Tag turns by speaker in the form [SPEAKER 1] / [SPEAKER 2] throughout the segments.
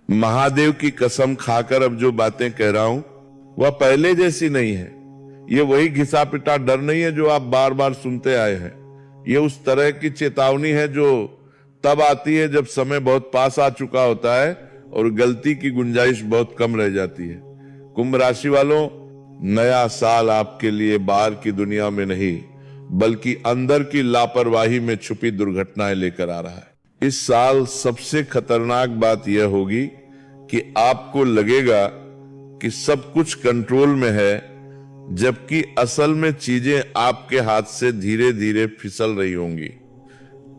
[SPEAKER 1] महादेव की कसम खाकर अब जो बातें कह रहा हूं वह पहले जैसी नहीं है। ये वही घिसा पिटा डर नहीं है जो आप बार बार सुनते आए हैं। ये उस तरह की चेतावनी है जो तब आती है जब समय बहुत पास आ चुका होता है और गलती की गुंजाइश बहुत कम रह जाती है। कुंभ राशि वालों, नया साल आपके लिए बाहर की दुनिया में नहीं बल्कि अंदर की लापरवाही में छुपी दुर्घटनाएं लेकर आ रहा है। इस साल सबसे खतरनाक बात यह होगी कि आपको लगेगा कि सब कुछ कंट्रोल में है, जबकि असल में चीजें आपके हाथ से धीरे धीरे फिसल रही होंगी।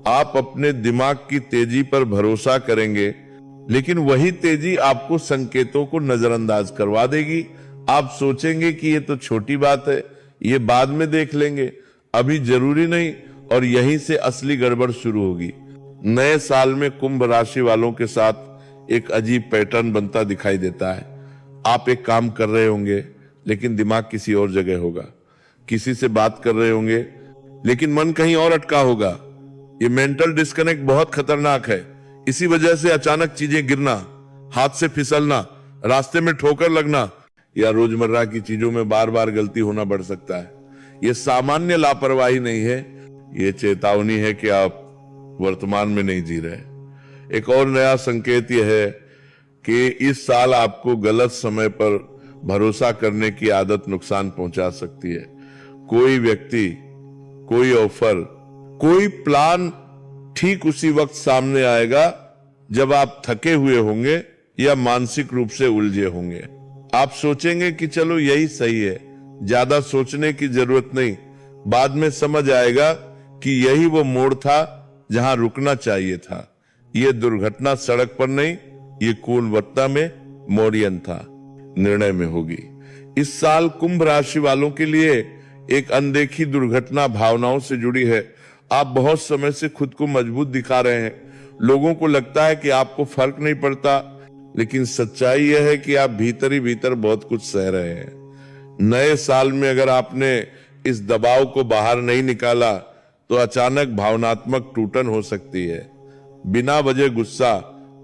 [SPEAKER 1] आप अपने दिमाग की तेजी पर भरोसा करेंगे, लेकिन वही तेजी आपको संकेतों को नजरअंदाज करवा देगी। आप सोचेंगे कि ये तो छोटी बात है, ये बाद में देख लेंगे, अभी जरूरी नहीं, और यहीं से असली गड़बड़ शुरू होगी। नए साल में कुंभ राशि वालों के साथ एक अजीब पैटर्न बनता दिखाई देता है। आप एक काम कर रहे होंगे लेकिन दिमाग किसी और जगह होगा। किसी से बात कर रहे होंगे लेकिन मन कहीं और अटका होगा। ये मेंटल डिस्कनेक्ट बहुत खतरनाक है। इसी वजह से अचानक चीजें गिरना, हाथ से फिसलना, रास्ते में ठोकर लगना या रोजमर्रा की चीजों में बार बार गलती होना बढ़ सकता है। ये सामान्य लापरवाही नहीं है, ये चेतावनी है कि आप वर्तमान में नहीं जी रहे। एक और नया संकेत यह है कि इस साल आपको गलत समय पर भरोसा करने की आदत नुकसान पहुंचा सकती है। कोई व्यक्ति, कोई ऑफर, कोई प्लान ठीक उसी वक्त सामने आएगा जब आप थके हुए होंगे या मानसिक रूप से उलझे होंगे। आप सोचेंगे कि चलो यही सही है, ज्यादा सोचने की जरूरत नहीं। बाद में समझ आएगा कि यही वो मोड़ था जहां रुकना चाहिए था। यह दुर्घटना सड़क पर नहीं, ये गुणवत्ता में मोड़ियन था, निर्णय में होगी। इस साल कुंभ राशि वालों के लिए एक अनदेखी दुर्घटना भावनाओं से जुड़ी है। आप बहुत समय से खुद को मजबूत दिखा रहे हैं। लोगों को लगता है कि आपको फर्क नहीं पड़ता, लेकिन सच्चाई यह है कि आप भीतर ही भीतर बहुत कुछ सह रहे हैं। नए साल में अगर आपने इस दबाव को बाहर नहीं निकाला तो अचानक भावनात्मक टूटन हो सकती है। बिना वजह गुस्सा,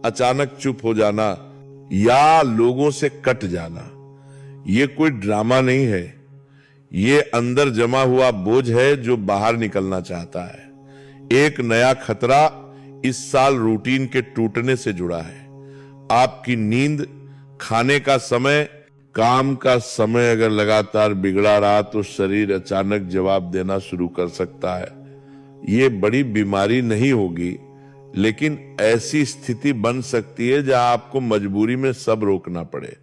[SPEAKER 1] अचानक चुप हो जाना या लोगों से कट जाना, ये कोई ड्रामा नहीं है। ये अंदर जमा हुआ बोझ है जो बाहर निकलना चाहता है। एक नया खतरा इस साल रूटीन के टूटने से जुड़ा है। आपकी नींद, खाने का समय, काम का समय अगर लगातार बिगड़ा रहा तो शरीर अचानक जवाब देना शुरू कर सकता है। ये बड़ी बीमारी नहीं होगी, लेकिन ऐसी स्थिति बन सकती है जहां आपको मजबूरी में सब रोकना पड़े।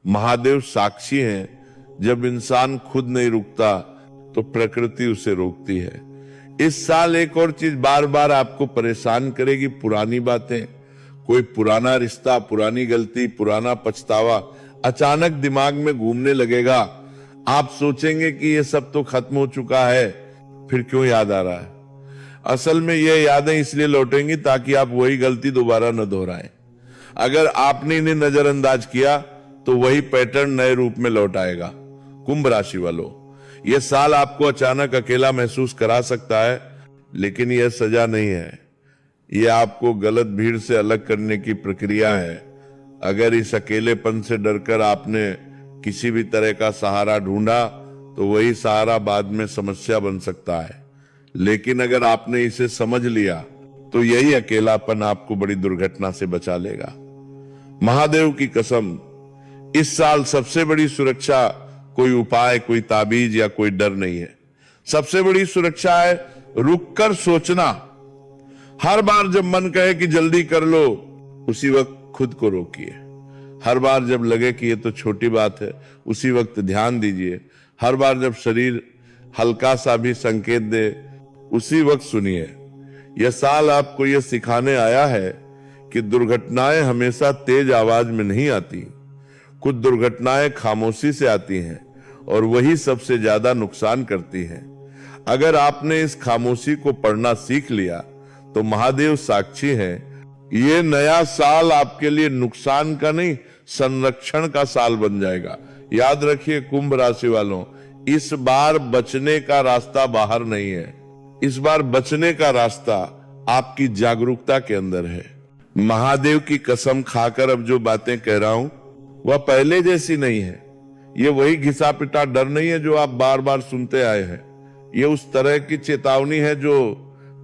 [SPEAKER 1] महादेव साक्षी हैं, जब इंसान खुद नहीं रुकता तो प्रकृति उसे रोकती है। इस साल एक और चीज बार बार आपको परेशान करेगी, पुरानी बातें। कोई पुराना रिश्ता, पुरानी गलती, पुराना पछतावा अचानक दिमाग में घूमने लगेगा। आप सोचेंगे कि ये सब तो खत्म हो चुका है, फिर क्यों याद आ रहा है। असल में ये यादें इसलिए लौटेंगी ताकि आप वही गलती दोबारा न दोहराएं। अगर आपने इन्हें नजरअंदाज किया तो वही पैटर्न नए रूप में लौट आएगा। कुंभ राशि वालों, यह साल आपको अचानक अकेला महसूस करा सकता है, लेकिन यह सजा नहीं है। यह आपको गलत भीड़ से अलग करने की प्रक्रिया है। अगर इस अकेलेपन से डरकर आपने किसी भी तरह का सहारा ढूंढा तो वही सहारा बाद में समस्या बन सकता है। लेकिन अगर आपने इसे समझ लिया तो यही अकेलापन आपको बड़ी दुर्घटना से बचा लेगा। महादेव की कसम, इस साल सबसे बड़ी सुरक्षा कोई उपाय, कोई ताबीज या कोई डर नहीं है। सबसे बड़ी सुरक्षा है रुककर सोचना। हर बार जब मन कहे कि जल्दी कर लो, उसी वक्त खुद को रोकिए। हर बार जब लगे कि ये तो छोटी बात है, उसी वक्त ध्यान दीजिए। हर बार जब शरीर हल्का सा भी संकेत दे, उसी वक्त सुनिए। यह साल आपको यह सिखाने आया है कि दुर्घटनाएं हमेशा तेज आवाज में नहीं आती। कुछ दुर्घटनाएं खामोशी से आती हैं और वही सबसे ज्यादा नुकसान करती हैं। अगर आपने इस खामोशी को पढ़ना सीख लिया तो महादेव साक्षी हैं, ये नया साल आपके लिए नुकसान का नहीं, संरक्षण का साल बन जाएगा। याद रखिए कुंभ राशि वालों, इस बार बचने का रास्ता बाहर नहीं है। इस बार बचने का रास्ता आपकी जागरूकता के अंदर है। महादेव की कसम खाकर अब जो बातें कह रहा हूं वह पहले जैसी नहीं है। ये वही घिसा पिटा डर नहीं है जो आप बार बार सुनते आए हैं। ये उस तरह की चेतावनी है जो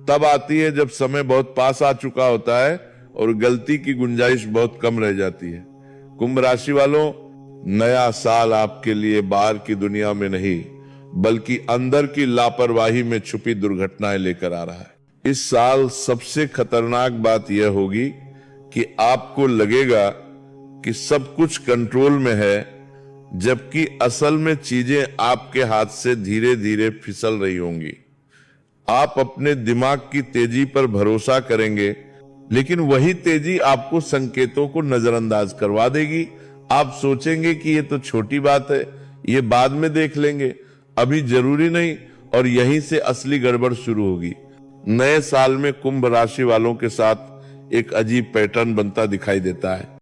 [SPEAKER 1] तब आती है जब समय बहुत पास आ चुका होता है और गलती की गुंजाइश बहुत कम रह जाती है। कुंभ राशि वालों, नया साल आपके लिए बाहर की दुनिया में नहीं बल्कि अंदर की लापरवाही में छुपी दुर्घटनाएं लेकर आ रहा है। इस साल सबसे खतरनाक बात यह होगी कि आपको लगेगा कि सब कुछ कंट्रोल में है, जबकि असल में चीजें आपके हाथ से धीरे धीरे फिसल रही होंगी। आप अपने दिमाग की तेजी पर भरोसा करेंगे, लेकिन वही तेजी आपको संकेतों को नजरअंदाज करवा देगी। आप सोचेंगे कि ये तो छोटी बात है, ये बाद में देख लेंगे, अभी जरूरी नहीं, और यहीं से असली गड़बड़ शुरू होगी। नए साल में कुंभ राशि वालों के साथ एक अजीब पैटर्न बनता दिखाई देता है।